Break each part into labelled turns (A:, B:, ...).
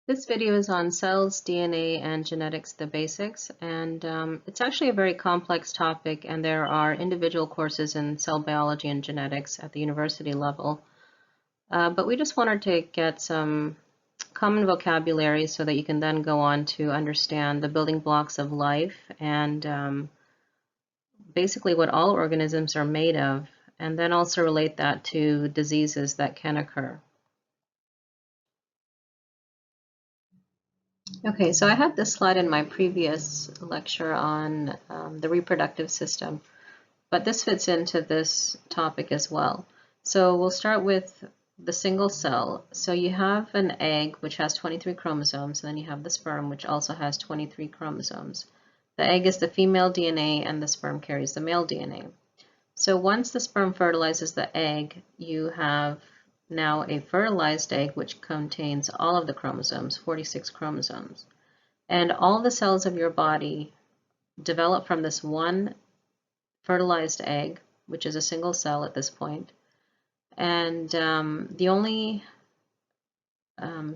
A: This video is on cells, DNA, and genetics, the basics, and it's actually a very complex topic, and there are individual courses in cell biology and genetics at the university level. But we just wanted to get some common vocabulary so that you can then go on to understand the building blocks of life and basically what all organisms are made of, and then also relate that to diseases that can occur. Okay, so I had this slide in my previous lecture on the reproductive system, but this fits into this topic as well. So we'll start with the single cell. So you have an egg which has 23 chromosomes, and then you have the sperm which also has 23 chromosomes. The egg is the female DNA and the sperm carries the male DNA. So once the sperm fertilizes the egg, you have now a fertilized egg which contains all of the chromosomes, 46 chromosomes. And all the cells of your body develop from this one fertilized egg, which is a single cell at this point. And the only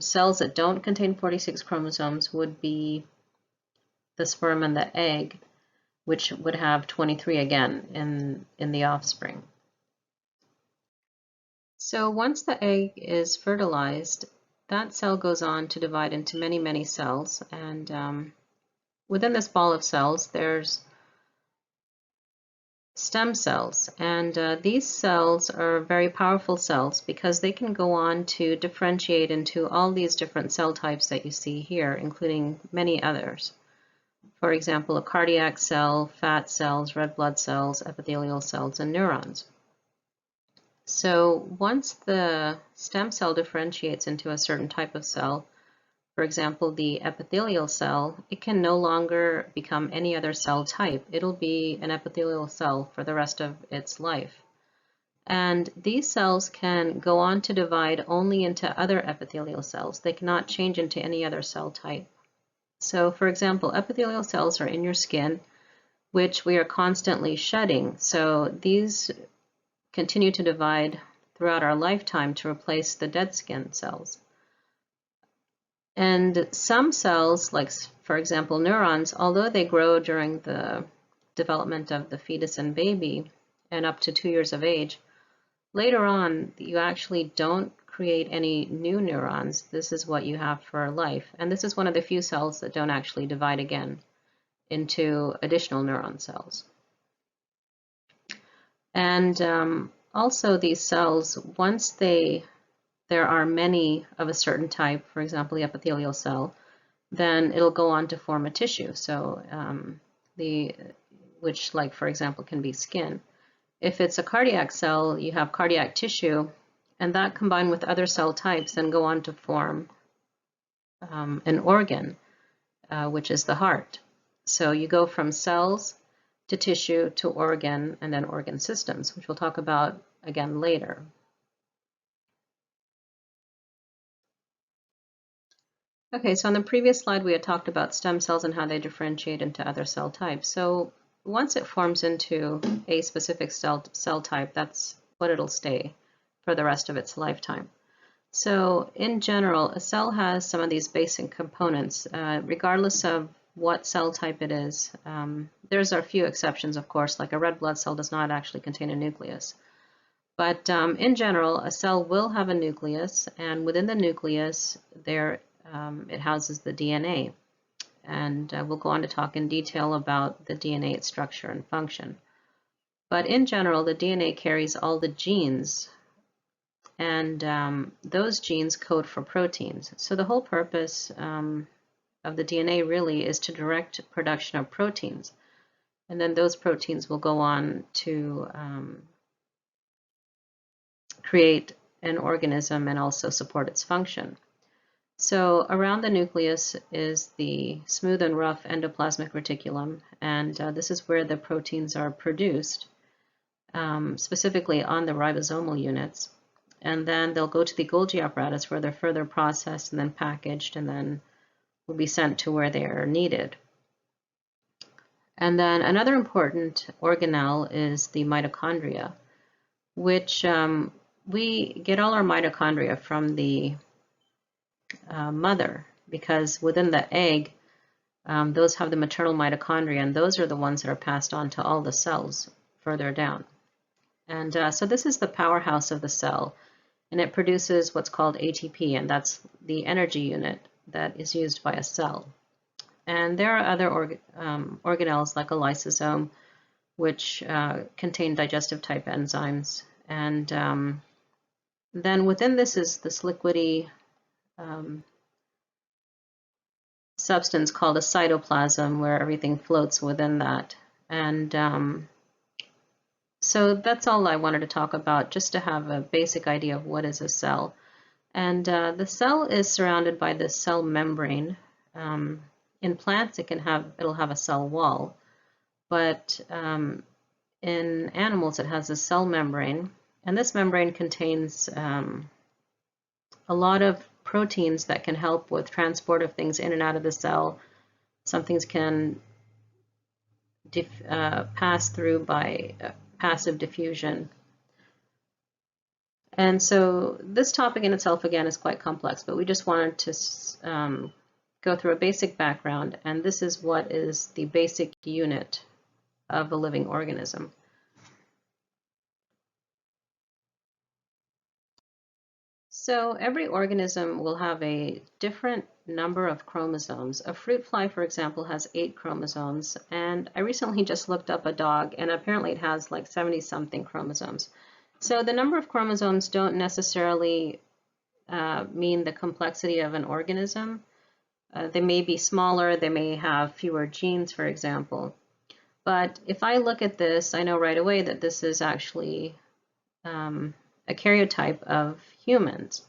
A: cells that don't contain 46 chromosomes would be the sperm and the egg, which would have 23 again in the offspring. So once the egg is fertilized, that cell goes on to divide into many, many cells. And within this ball of cells, there's stem cells. And these cells are very powerful cells because they can go on to differentiate into all these different cell types that you see here, including many others. For example, a cardiac cell, fat cells, red blood cells, epithelial cells, and neurons. So once the stem cell differentiates into a certain type of cell, for example, the epithelial cell, it can no longer become any other cell type. It'll be an epithelial cell for the rest of its life. And these cells can go on to divide only into other epithelial cells. They cannot change into any other cell type. So for example, epithelial cells are in your skin, which we are constantly shedding. So these continue to divide throughout our lifetime to replace the dead skin cells. And some cells, like for example neurons, although they grow during the development of the fetus and baby and up to 2 years of age, later on you actually don't create any new neurons. This is what you have for life. And this is one of the few cells that don't actually divide again into additional neuron cells. And also these cells, once there are many of a certain type, for example, the epithelial cell, then it'll go on to form a tissue. So which, like for example, can be skin. If it's a cardiac cell, you have cardiac tissue, and that combined with other cell types then go on to form an organ, which is the heart. So you go from cells to tissue to organ and then organ systems, which we'll talk about again later. Okay, so on the previous slide we had talked about stem cells and how they differentiate into other cell types. So once it forms into a specific cell type, that's what it'll stay for the rest of its lifetime. So in general, a cell has some of these basic components, regardless of what cell type it is. There's a few exceptions, of course, like a red blood cell does not actually contain a nucleus. But in general, a cell will have a nucleus, and within the nucleus, it houses the DNA. And we'll go on to talk in detail about the DNA, its structure and function. But in general, the DNA carries all the genes, and those genes code for proteins. So the whole purpose of the DNA really is to direct production of proteins. And then those proteins will go on to create an organism and also support its function. So around the nucleus is the smooth and rough endoplasmic reticulum, and this is where the proteins are produced, specifically on the ribosomal units. And then they'll go to the Golgi apparatus where they're further processed and then packaged and then will be sent to where they are needed. And then another important organelle is the mitochondria, which we get all our mitochondria from the mother. because within the egg, those have the maternal mitochondria, and those are the ones that are passed on to all the cells further down. And so this is the powerhouse of the cell, and it produces what's called ATP, and that's the energy unit that is used by a cell. And there are other organelles like a lysosome, which contain digestive type enzymes. And then within this is this liquidy substance called a cytoplasm, where everything floats within that. And so that's all I wanted to talk about, just to have a basic idea of what is a cell. And the cell is surrounded by this cell membrane. In plants, it'll have a cell wall, but in animals, it has a cell membrane, and this membrane contains a lot of proteins that can help with transport of things in and out of the cell. Some things can pass through by passive diffusion. And so this topic in itself, again, is quite complex, but we just wanted to go through a basic background, and this is what is the basic unit of a living organism. So every organism will have a different number of chromosomes. A fruit fly, for example, has 8 chromosomes, and I recently just looked up a dog, and apparently it has like 70-something chromosomes. So the number of chromosomes don't necessarily mean the complexity of an organism. They may be smaller, they may have fewer genes, for example. But if I look at this, I know right away that this is actually a karyotype of humans.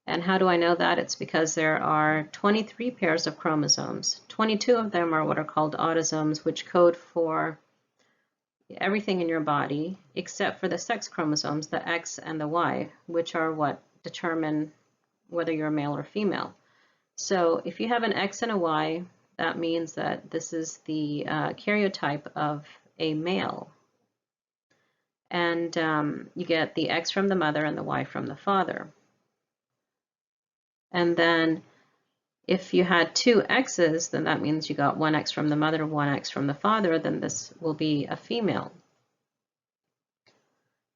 A: And how do I know that? It's because there are 23 pairs of chromosomes. 22 of them are what are called autosomes, which code for everything in your body except for the sex chromosomes, the X and the Y, which are what determine whether you're male or female. So if you have an X and a Y, that means that this is the karyotype of a male. And you get the X from the mother and the Y from the father. And then if you had 2 X's, then that means you got 1 X from the mother, 1 X from the father, then this will be a female.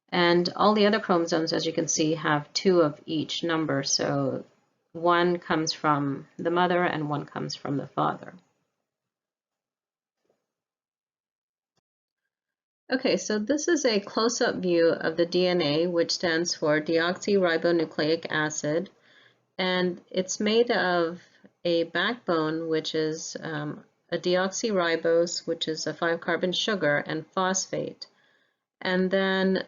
A: And all the other chromosomes, as you can see, have 2 of each number. So 1 comes from the mother and 1 comes from the father. Okay, so this is a close-up view of the DNA, which stands for deoxyribonucleic acid. And it's made of a backbone, which is a deoxyribose, which is a 5-carbon sugar, and phosphate. And then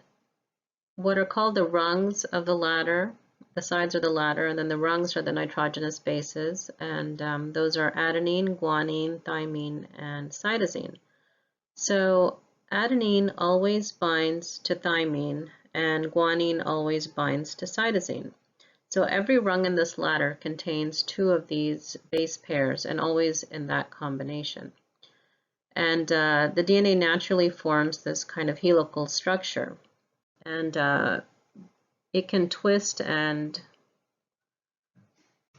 A: what are called the rungs of the ladder, the sides are the ladder, and then the rungs are the nitrogenous bases, and those are adenine, guanine, thymine, and cytosine. So adenine always binds to thymine, and guanine always binds to cytosine. So every rung in this ladder contains 2 of these base pairs, and always in that combination. And the DNA naturally forms this kind of helical structure. And it can twist and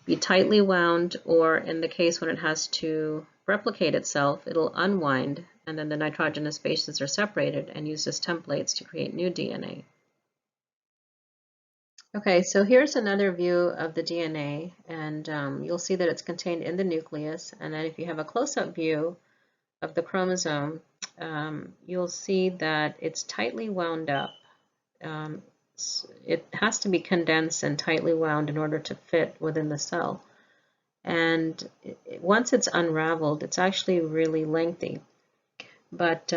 A: be tightly wound, or in the case when it has to replicate itself, it'll unwind, and then the nitrogenous bases are separated and used as templates to create new DNA. Okay, so here's another view of the DNA, and you'll see that it's contained in the nucleus. And then if you have a close-up view of the chromosome, you'll see that it's tightly wound up. It has to be condensed and tightly wound in order to fit within the cell. And once it's unraveled, it's actually really lengthy. But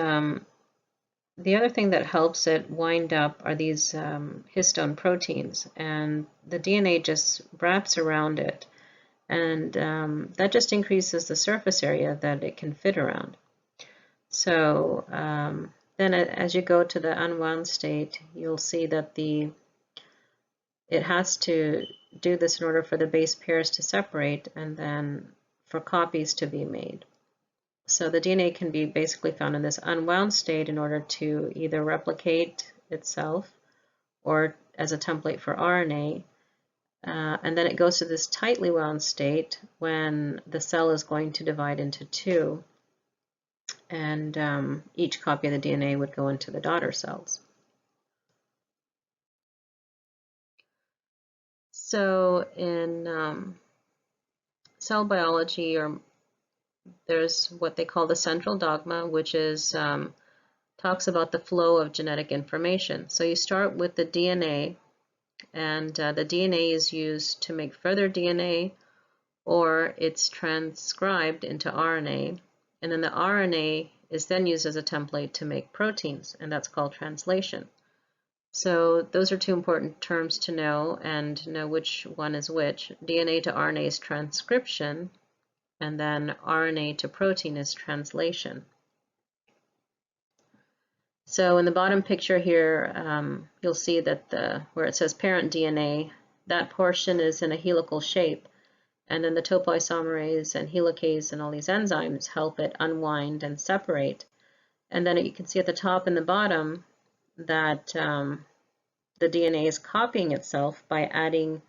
A: the other thing that helps it wind up are these histone proteins, and the DNA just wraps around it, and that just increases the surface area that it can fit around. So then as you go to the unwound state, you'll see that it has to do this in order for the base pairs to separate and then for copies to be made. So the DNA can be basically found in this unwound state in order to either replicate itself or as a template for RNA. And then it goes to this tightly wound state when the cell is going to divide into two, and each copy of the DNA would go into the daughter cells. So in cell biology, there's what they call the central dogma, which is talks about the flow of genetic information. So you start with the DNA, and the DNA is used to make further DNA, or it's transcribed into RNA, and then the RNA is then used as a template to make proteins, and that's called translation. So those are two important terms to know, and know which one is which. DNA to RNA is transcription, and then RNA to protein is translation. So in the bottom picture here, you'll see that where it says parent DNA, that portion is in a helical shape, and then the topoisomerase and helicase and all these enzymes help it unwind and separate. And then you can see at the top and the bottom that the DNA is copying itself by adding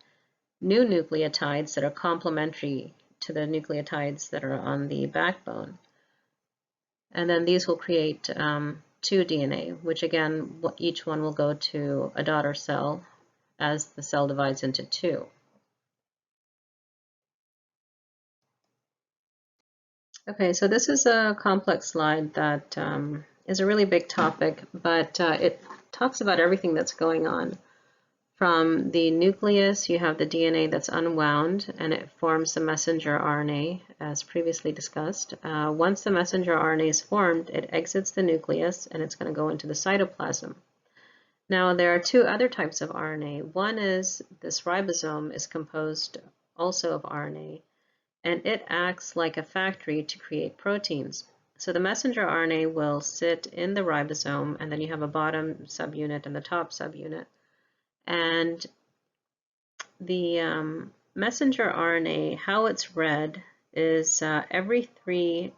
A: new nucleotides that are complementary to the nucleotides that are on the backbone. And then these will create 2 DNA, which again, each one will go to a daughter cell as the cell divides into 2. Okay, so this is a complex slide that is a really big topic, but it talks about everything that's going on. From the nucleus, you have the DNA that's unwound, and it forms the messenger RNA, as previously discussed. Once the messenger RNA is formed, it exits the nucleus, and it's going to go into the cytoplasm. Now, there are 2 other types of RNA. One is this ribosome is composed also of RNA, and it acts like a factory to create proteins. So the messenger RNA will sit in the ribosome, and then you have a bottom subunit and the top subunit. And the messenger RNA, how it's read is every 3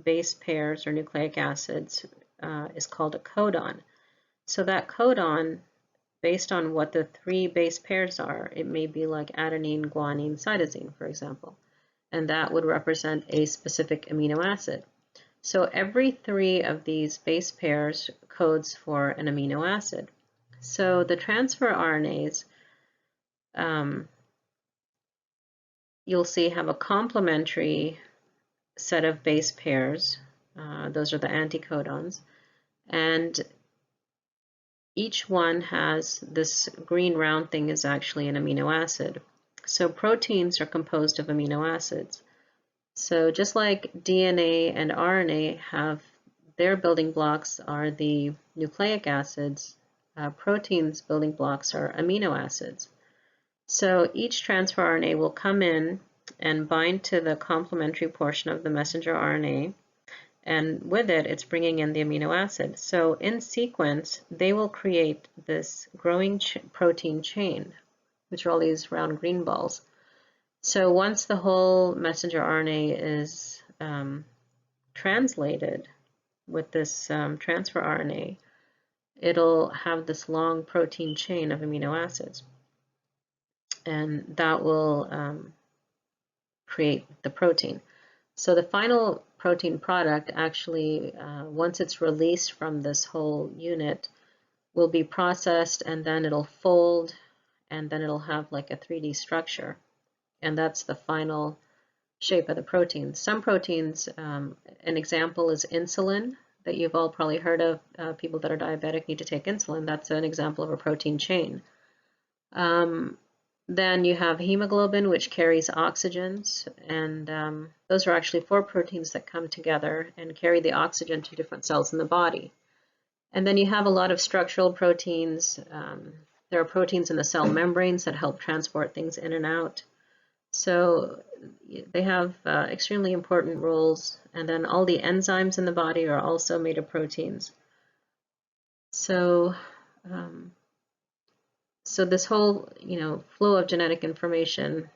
A: base pairs or nucleic acids is called a codon. So that codon, based on what the 3 base pairs are, it may be like adenine, guanine, cytosine, for example, and that would represent a specific amino acid. So every 3 of these base pairs codes for an amino acid. So the transfer RNAs, you'll see, have a complementary set of base pairs. Those are the anticodons. And each one has this green round thing is actually an amino acid. So proteins are composed of amino acids. So just like DNA and RNA have their building blocks are the nucleic acids, proteins' building blocks are amino acids. So each transfer RNA will come in and bind to the complementary portion of the messenger RNA, and with it, it's bringing in the amino acid. So in sequence, they will create this growing protein chain, which are all these round green balls. So once the whole messenger RNA is translated with this transfer RNA, it'll have this long protein chain of amino acids, and that will create the protein. So the final protein product actually, once it's released from this whole unit, will be processed, and then it'll fold, and then it'll have like a 3D structure, and that's the final shape of the protein. Some proteins, an example is insulin, that you've all probably heard of. People that are diabetic need to take insulin. That's an example of a protein chain. Then you have hemoglobin, which carries oxygens, and those are actually 4 proteins that come together and carry the oxygen to different cells in the body. And then you have a lot of structural proteins. There are proteins in the cell membranes that help transport things in and out. So they have extremely important roles, and then all the enzymes in the body are also made of proteins. So, so this whole, flow of genetic information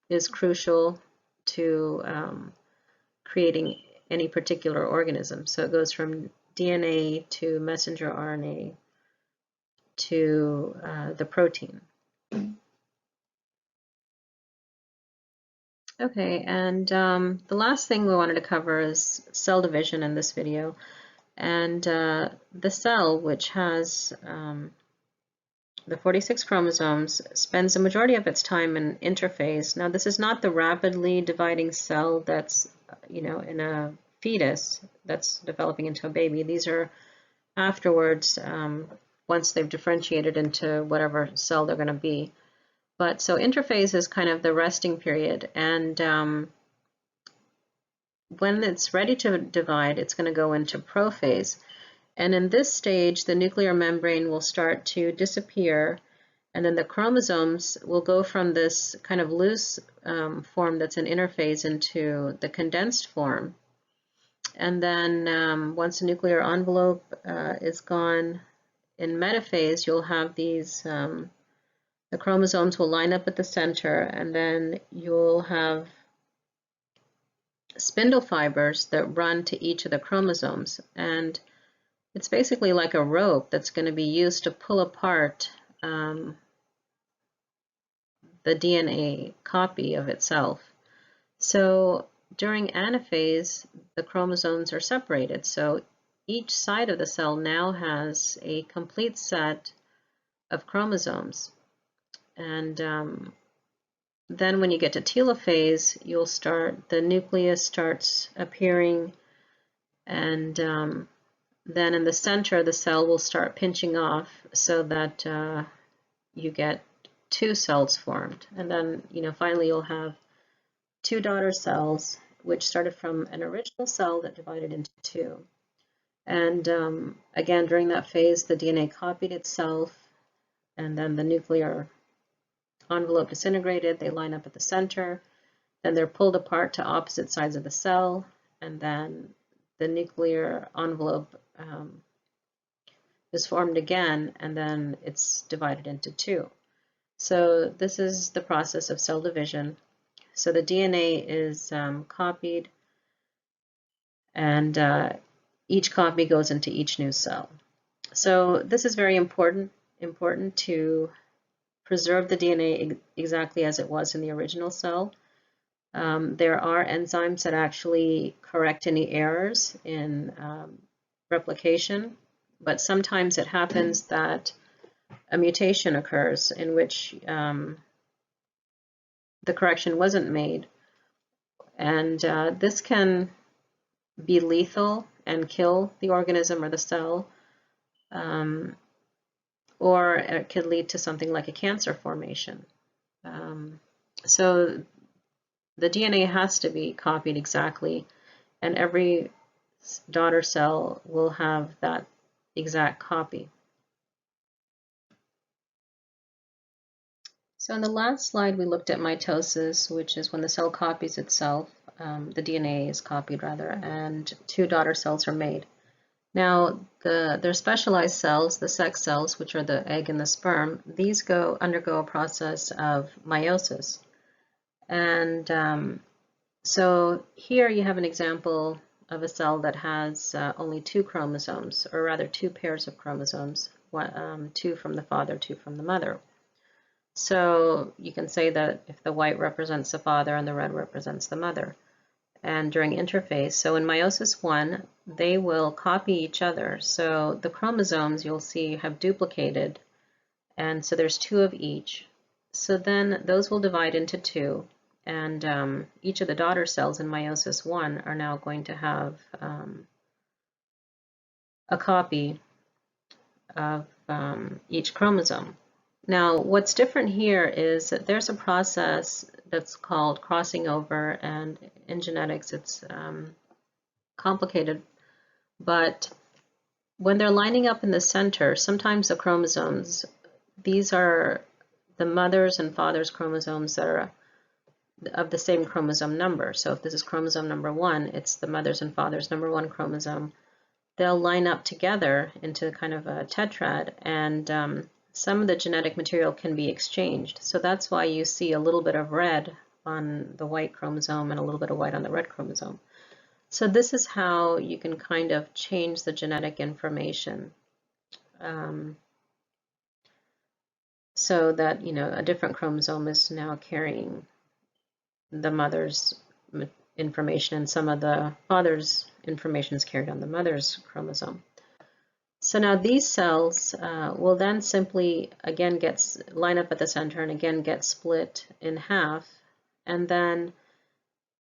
A: is crucial to creating any particular organism. So it goes from DNA to messenger RNA to the protein. Okay, and the last thing we wanted to cover is cell division in this video. And the cell, which has the 46 chromosomes, spends the majority of its time in interphase. Now, this is not the rapidly dividing cell that's, in a fetus that's developing into a baby. These are afterwards, once they've differentiated into whatever cell they're going to be. But so interphase is kind of the resting period, and when it's ready to divide, it's going to go into prophase. And in this stage, the nuclear membrane will start to disappear, and then the chromosomes will go from this kind of loose form that's in interphase into the condensed form. And then once the nuclear envelope is gone in metaphase, you'll have these, the chromosomes will line up at the center, and then you'll have spindle fibers that run to each of the chromosomes. And it's basically like a rope that's going to be used to pull apart the DNA copy of itself. So during anaphase, the chromosomes are separated. So each side of the cell now has a complete set of chromosomes. And then when you get to telophase, the nucleus starts appearing, and then in the center, the cell will start pinching off so that you get two cells formed. And then, finally you'll have two daughter cells, which started from an original cell that divided into two. And again, during that phase, the DNA copied itself, and then the nuclear envelope disintegrated. They line up at the center. Then they're pulled apart to opposite sides of the cell, and then the nuclear envelope is formed again, and then it's divided into two. So this is the process of cell division. So the DNA is copied, and each copy goes into each new cell. So this is very important to preserve the DNA exactly as it was in the original cell. There are enzymes that actually correct any errors in replication, but sometimes it happens that a mutation occurs in which the correction wasn't made, and this can be lethal and kill the organism or the cell, or it could lead to something like a cancer formation. So the DNA has to be copied exactly, and every daughter cell will have that exact copy. So in the last slide, we looked at mitosis, which is when the cell copies itself, the DNA is copied rather, and two daughter cells are made. Now, they're specialized cells, the sex cells, which are the egg and the sperm. These undergo a process of meiosis. And so here you have an example of a cell that has only two chromosomes, or rather two pairs of chromosomes, two from the father, two from the mother. So you can say that if the white represents the father and the red represents the mother. And during interphase, so in meiosis 1, they will copy each other. So the chromosomes you'll see have duplicated, and so there's two of each. So then those will divide into two, and each of the daughter cells in meiosis 1 are now going to have a copy of each chromosome. Now, what's different here is that there's a process that's called crossing over, and in genetics it's complicated, but when they're lining up in the center, sometimes the chromosomes, these are the mother's and father's chromosomes that are of the same chromosome number. So if this is chromosome number 1, it's the mother's and father's number 1 chromosome. They'll line up together into kind of a tetrad, and some of the genetic material can be exchanged. So that's why you see a little bit of red on the white chromosome and a little bit of white on the red chromosome. So this is how you can kind of change the genetic information, so that a different chromosome is now carrying the mother's information, and some of the father's information is carried on the mother's chromosome. So now these cells will then simply again line up at the center and again get split in half, and then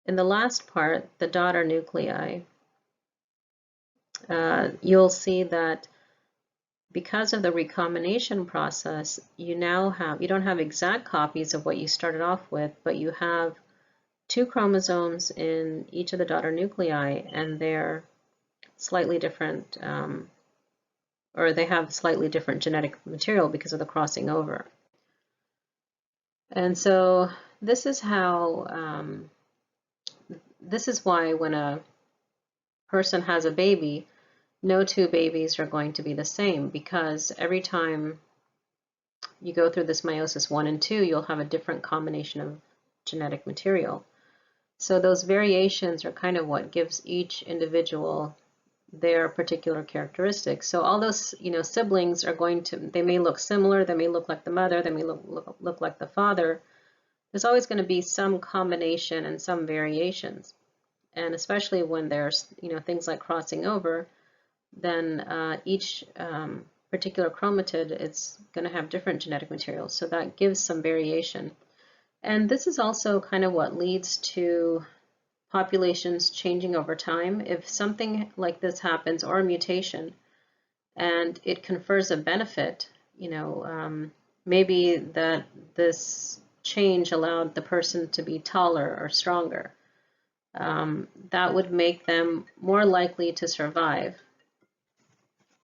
A: in the last part, the daughter nuclei, you'll see that because of the recombination process, you don't have exact copies of what you started off with, but you have 2 chromosomes in each of the daughter nuclei, and they're slightly different, or they have slightly different genetic material because of the crossing over. And so this is why when a person has a baby, no 2 babies are going to be the same, because every time you go through this meiosis 1 and 2, you'll have a different combination of genetic material. So those variations are kind of what gives each individual their particular characteristics. So all those, siblings are they may look similar, they may look like the mother, they may look like the father. There's always going to be some combination and some variations. And especially when there's, things like crossing over, then each particular chromatid is going to have different genetic materials. So that gives some variation. And this is also kind of what leads to populations changing over time. If something like this happens, or a mutation, and it confers a benefit, maybe that this change allowed the person to be taller or stronger, that would make them more likely to survive.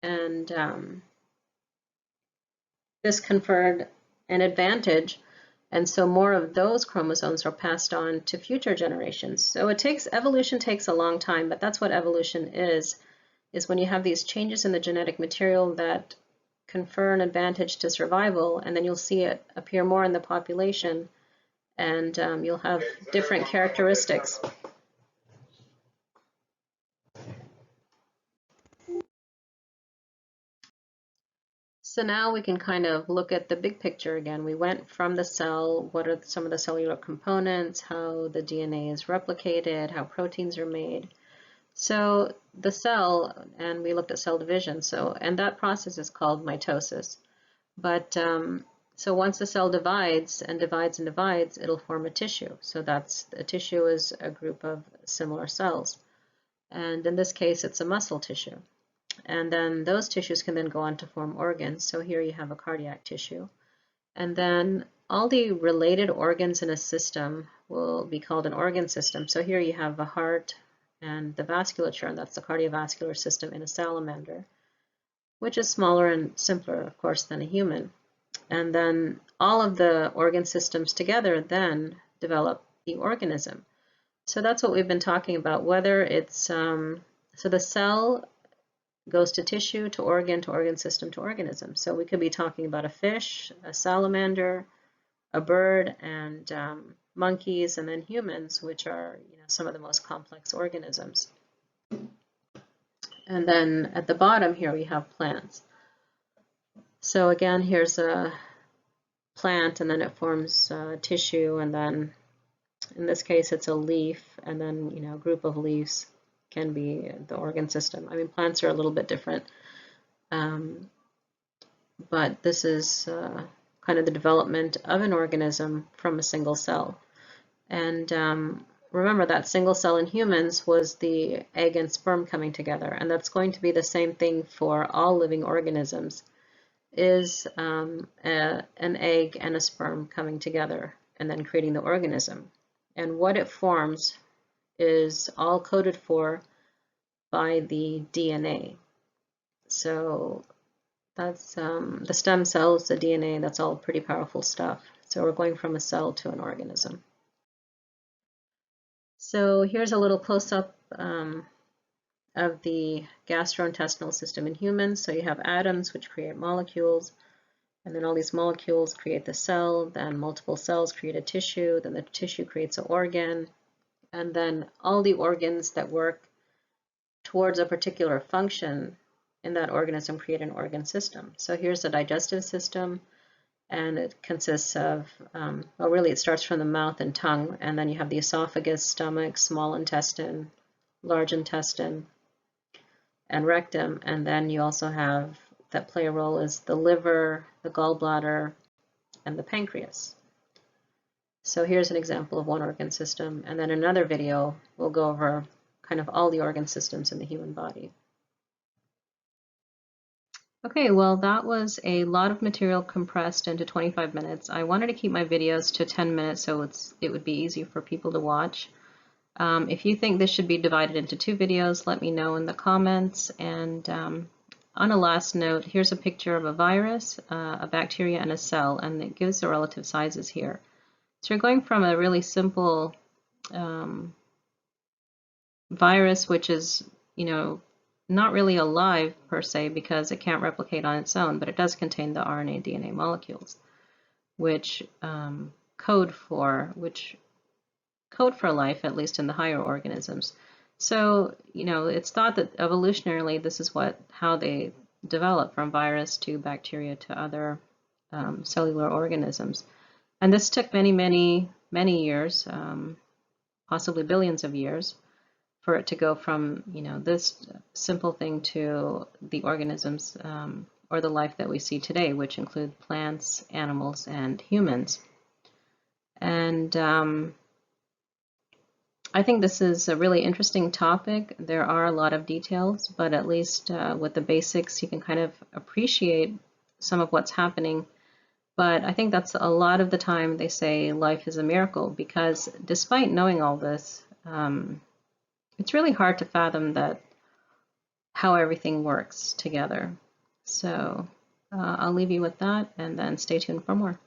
A: And this conferred an advantage, and so more of those chromosomes are passed on to future generations. So evolution takes a long time, but that's what evolution is when you have these changes in the genetic material that confer an advantage to survival, and then you'll see it appear more in the population, and you'll have different characteristics. So now we can kind of look at the big picture again. We went from the cell, what are some of the cellular components, how the DNA is replicated, how proteins are made. So the cell, and we looked at cell division, and that process is called mitosis. But so once the cell divides and divides and divides, it'll form a tissue. So a tissue is a group of similar cells. And in this case, it's a muscle tissue. And then those tissues can then go on to form organs. So here you have a cardiac tissue. And then all the related organs in a system will be called an organ system. So here you have the heart and the vasculature, and that's the cardiovascular system in a salamander, which is smaller and simpler, of course, than a human. And then all of the organ systems together then develop the organism. So that's what we've been talking about, whether it's, so the cell goes to tissue, to organ system, to organism. So we could be talking about a fish, a salamander, a bird, and monkeys, and then humans, which are some of the most complex organisms. And then at the bottom here we have plants. So again, here's a plant, and then it forms tissue, and then in this case it's a leaf, and then a group of leaves can be the organ system. I mean, plants are a little bit different, but this is kind of the development of an organism from a single cell. And remember that single cell in humans was the egg and sperm coming together, and that's going to be the same thing for all living organisms, is an egg and a sperm coming together and then creating the organism. And what it forms is all coded for by the DNA. So that's the stem cells, the DNA, that's all pretty powerful stuff. So we're going from a cell to an organism. So here's a little close-up of the gastrointestinal system in humans. So you have atoms, which create molecules, and then all these molecules create the cell, then multiple cells create a tissue, then the tissue creates an organ, and then all the organs that work towards a particular function in that organism create an organ system. So here's the digestive system, And it consists of, well, really it starts from the mouth and tongue, and then you have the esophagus, stomach, small intestine, large intestine, and rectum, and then you also have, that play a role is the liver, the gallbladder, and the pancreas. So here's an example of one organ system, and then another video we'll go over kind of all the organ systems in the human body. Okay, well, that was a lot of material compressed into 25 minutes. I wanted to keep my videos to 10 minutes so it would be easy for people to watch. If you think this should be divided into 2 videos, let me know in the comments. And on a last note, here's a picture of a virus, a bacteria, and a cell, and it gives the relative sizes here. So you're going from a really simple virus, which is, not really alive per se because it can't replicate on its own, but it does contain the RNA, DNA molecules, which code for life, at least in the higher organisms. So, it's thought that evolutionarily this is how they develop, from virus to bacteria to other cellular organisms. And this took many, many, many years, possibly billions of years, for it to go from, this simple thing to the organisms or the life that we see today, which include plants, animals, and humans. And I think this is a really interesting topic. There are a lot of details, but at least with the basics, you can kind of appreciate some of what's happening. But I think that's a lot of the time they say life is a miracle, because despite knowing all this, it's really hard to fathom how everything works together. So I'll leave you with that, and then stay tuned for more.